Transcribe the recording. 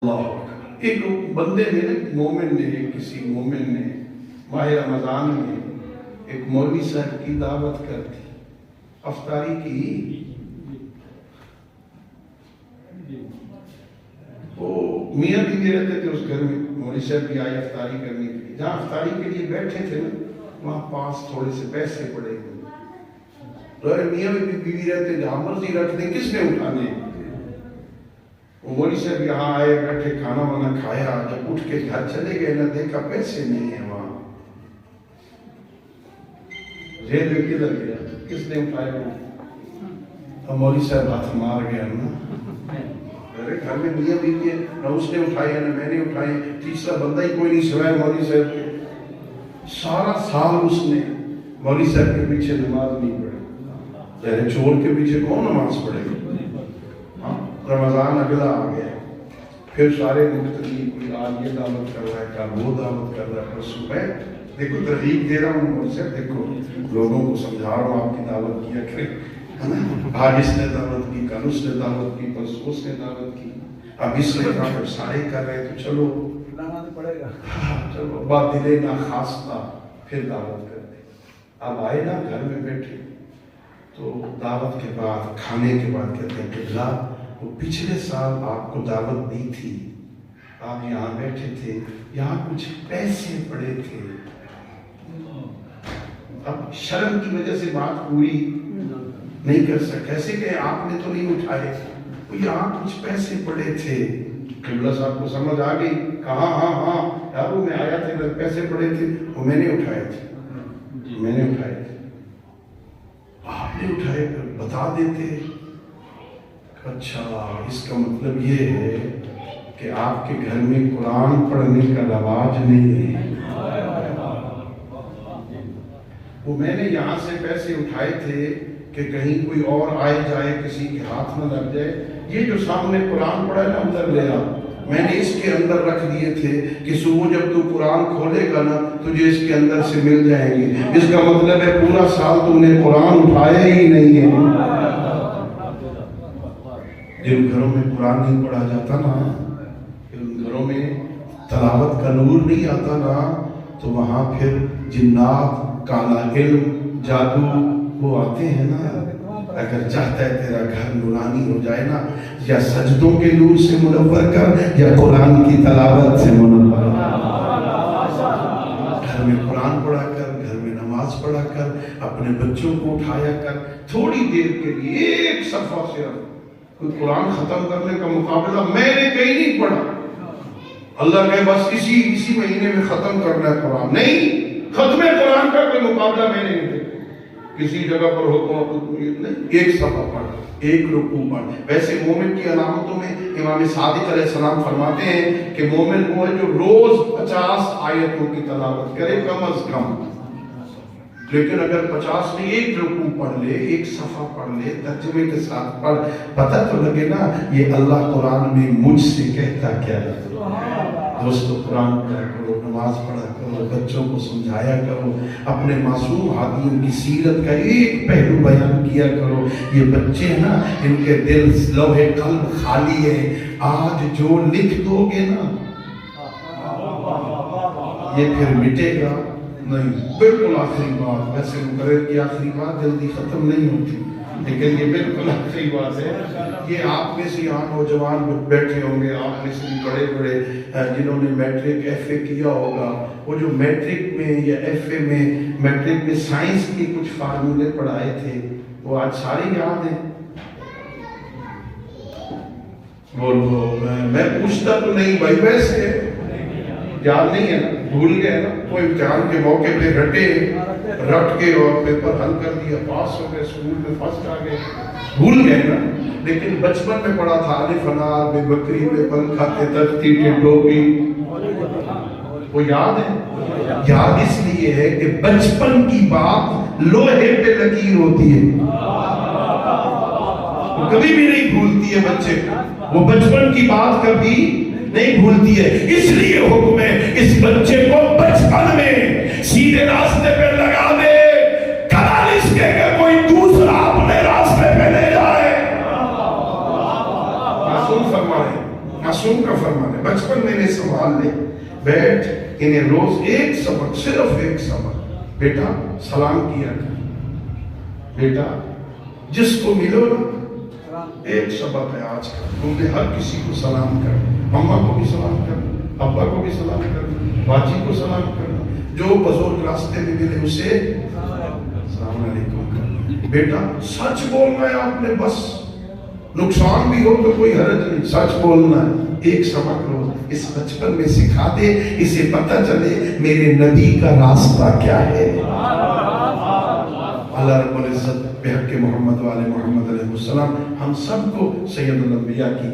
اللہ اکبر۔ ایک بندے نے مومن نے کسی مومن نے ماہ رمضان میں ایک مولوی صاحب کی دعوت کر دی، افطاری کی۔ وہ میاں بیوی رہتے تھے اس گھر میں، مولوی صاحب بھی آئے افطاری کرنے کے لیے۔ جہاں افطاری کے لیے بیٹھے تھے نا، وہاں پاس تھوڑے سے پیسے پڑے ہوئے۔ تو میاں بیوی رہتے جہاں مرضی رکھ دیں، کس نے اٹھانے؟ وہ مولوی صاحب یہاں آئے، بیٹھے، کھانا وانا کھایا، جب اٹھ کے گھر چلے گئے نہ دیکھا پیسے نہیں ہیں وہاں۔ جیل میں کدھر گیا؟ کس نے اٹھائے وہ؟ اب مولوی صاحب ہاتھ مار گیا نا، میرے گھر میں میاں بیوی ہے، نہ اس نے اٹھائی نہ میں نے اٹھائی، تیسرا بندہ ہی کوئی نہیں سوائے مولوی صاحب کے۔ سارا سال اس نے مولوی صاحب کے پیچھے نماز نہیں پڑھی۔ یعنی چور کے پیچھے کون نماز پڑھے گا؟ رمضان اگلا آ گیا، پھر سارے مختلف، کوئی آج یہ دعوت کر رہا ہے، کل وہ دعوت کر رہا ہے، پھر صبح دیکھو ترغیب دے رہا ہوں مجھ سے، دیکھو لوگوں کو سمجھا رہا ہوں آپ کی دعوت کیا کریں، آج اس نے دعوت کی، کل اس نے دعوت کی، پرسوں اس نے دعوت کی، اب اس نے کہا پھر سارے کر رہے تو چلو پڑے گا، چلو بات دلے نہ خاصتا، پھر دعوت کر دے۔ اب آئے نا گھر میں بیٹھے تو دعوت کے بعد کھانے کے بعد کہتے ہیں کہ اللہ وہ پچھلے سال آپ کو دعوت دی تھی، آپ یہاں بیٹھے تھے، یہاں کچھ پیسے پڑے تھے، اب شرم کی وجہ سے بات پوری نہیں کر سکتے، کیسے کہ آپ نے تو نہیں اٹھائے، وہ یہاں کچھ پیسے پڑے تھے۔ قبلہ صاحب کو سمجھ آ گئی، کہا ہاں یار وہ میں آیا تھا، پیسے پڑے تھے، وہ میں نے اٹھائے تھے، میں نے اٹھائے تھے، آپ نے اٹھائے، بتا دیتے۔ اچھا، اس کا مطلب یہ ہے کہ آپ کے گھر میں قرآن پڑھنے کا رواج نہیں ہے۔ وہ میں نے یہاں سے پیسے اٹھائے تھے کہ کہیں کوئی اور آئے جائے، کسی کے ہاتھ نہ لگ جائے، یہ جو سامنے قرآن پڑھا ہے نا ادھر لے آ، میں نے اس کے اندر رکھ دیے تھے کہ صبح جب تو قرآن کھولے گا نا تجھے اس کے اندر سے مل جائیں گے۔ اس کا مطلب ہے پورا سال تم نے قرآن اٹھایا ہی نہیں ہے۔ جن گھروں میں قرآن نہیں پڑھا جاتا نا، جن گھروں میں تلاوت کا نور نہیں آتا نا، تو وہاں پھر جنات، کالا علم، جادو وہ آتے ہیں نا۔ اگر چاہتا ہے تیرا گھر نورانی ہو جائے نا، یا سجدوں کے نور سے منور کر، یا قرآن کی تلاوت سے منور کر۔ گھر میں قرآن پڑھا کر، گھر میں نماز پڑھا کر، اپنے بچوں کو اٹھایا کر، تھوڑی دیر کے لیے ایک صفحہ صرف، کوئی قرآن ختم کرنے کا مقابلہ میں نے کہیں نہیں پڑھا۔ اللہ کہے بس اسی مہینے میں ختم کرنا ہے قرآن، نہیں، ختم قرآن کا کوئی مقابلہ میں نہیں دیکھا کسی جگہ پر حکم نہیں، ایک صفحہ پڑھ، ایک رکوع پڑھ۔ ویسے مومن کی علامتوں میں امام صادق علیہ السلام فرماتے ہیں کہ مومن وہ ہے جو روز 50 آیتوں کی تلاوت کرے کم از کم، لیکن اگر 50 نہیں، ایک رکوع پڑھ لے، ایک صفحہ پڑھ لے، ترجمے کے ساتھ پڑھ، پتہ تو لگے نا یہ اللہ قرآن میں مجھ سے کہتا کیا ہے۔ دوستو قرآن پڑھا کرو، نماز پڑھا کرو، بچوں کو سمجھایا کرو، اپنے معصوم ہادیوں کی سیرت کا ایک پہلو بیان کیا کرو۔ یہ بچے ہیں نا، ان کے دل لوح قلب خالی ہے، آج جو لکھ دو گے نا یہ پھر مٹے گا نہیں۔ بالکل آخری بات، ویسے مقرر کی آخری بات جلدی ختم نہیں ہوتی، لیکن یہ بالکل آخری بات ہے۔ یہ آپ میں سے یہاں نوجوان بیٹھے ہوں گے، آپ میں سے بڑے بڑے جنہوں نے میٹرک ایف اے کیا ہوگا، وہ جو میٹرک میں یا ایف اے میں میٹرک میں سائنس کی کچھ فارمولے پڑھائے تھے، وہ آج سارے یاد ہیں؟ بولو، میں پوچھتا تو نہیں بھائی، ویسے یاد نہیں ہے نا، بھول گئے نا، کوئی امتحان کے موقع پہ رٹ کے اور پیپر حل کر دیا، پاس ہو گئے، اسکول میں فرسٹ آ گئے، بھول گئے نا۔ لیکن بچپن میں پڑھا تھا الف انار بے بکری بے پنکھ کھاتے تختی ٹوپی، وہ یاد ہے؟ یاد اس لیے ہے کہ بچپن کی بات لوہے پہ لکیر ہوتی ہے، وہ کبھی بھی نہیں بھولتی ہے بچے، وہ بچپن کی بات کبھی نہیں بھولتی ہے۔ اس لیے حکم ہے اس بچے کو بچپن میں سیدھے راستے پہ لگا دے، کل اس کے کوئی دوسرا اپنے راستے پہ لے جائے۔ معصوم فرمائے، معصوم معصوم کا فرمان ہے، بچپن میں انہیں سنبھال لے، بیٹھ انہیں روز ایک سبق، صرف ایک سبق، بیٹا سلام کیا کر، بیٹا جس کو ملو نا، ایک سبق ہے آج کا، تم ہر کسی کو سلام کر، اماں کو بھی سلام کر، ابا کو بھی سلام کر، باجی کو سلام کر، جو بزرگ راستے میں ملے اسے السلام علیکم کر۔ بیٹا سچ بولنا ہے آپ نے، بس نقصان بھی ہو تو کوئی حرج نہیں، سچ بولنا ہے، ایک سبق روز اس بچپن میں سکھا دے، اسے پتہ چلے میرے نبی کا راستہ کیا ہے۔ اللہ رب العزت بحق محمد والے محمد علیہ السلام ہم سب کو سید الانبیاء کی